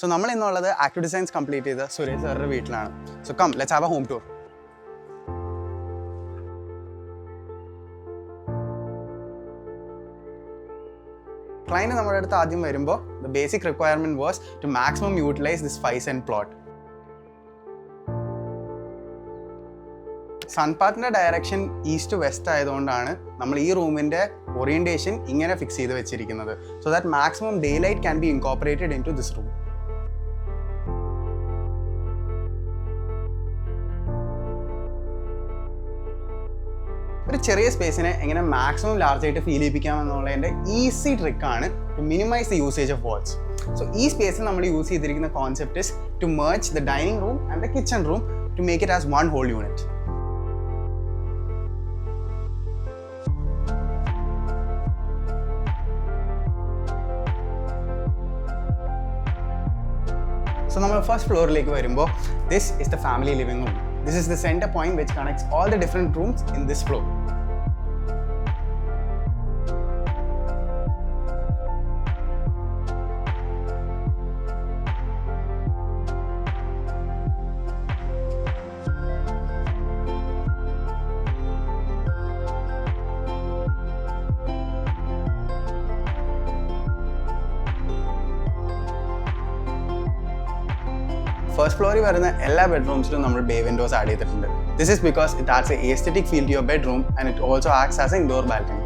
So we have active designs completed Suresh sir veettilana. So come, let's have a home tour. Client the basic requirement was to maximum utilize this 5-cent plot. Sun path direction east to west ആയതുകൊണ്ടാണ് നമ്മൾ ഈ റൂമിന്റെ orientation ഇങ്ങനെ fix ചെയ്തു വെച്ചിരിക്കുന്നത് so that maximum daylight can be incorporated into this room. ഒരു ചെറിയ സ്പേസിനെ എങ്ങനെ മാക്സിമം ലാർജ് ആയിട്ട് ഫീൽ ചെയ്യിപ്പിക്കാമെന്നുള്ളതിന്റെ ഈസി ട്രിക്ക് ആണ് to minimize the usage of walls. So ഈ സ്പേസിൽ നമ്മൾ യൂസ് ചെയ്തിരിക്കുന്ന concept is to merge the dining room and the kitchen room to make it as one whole unit. So we will first floor this is the family living room. This is the center point which connects all the different rooms in this floor. First floor in all bedrooms we bay windows added. This is because it adds an aesthetic feel to your bedroom and it also acts as an indoor balcony.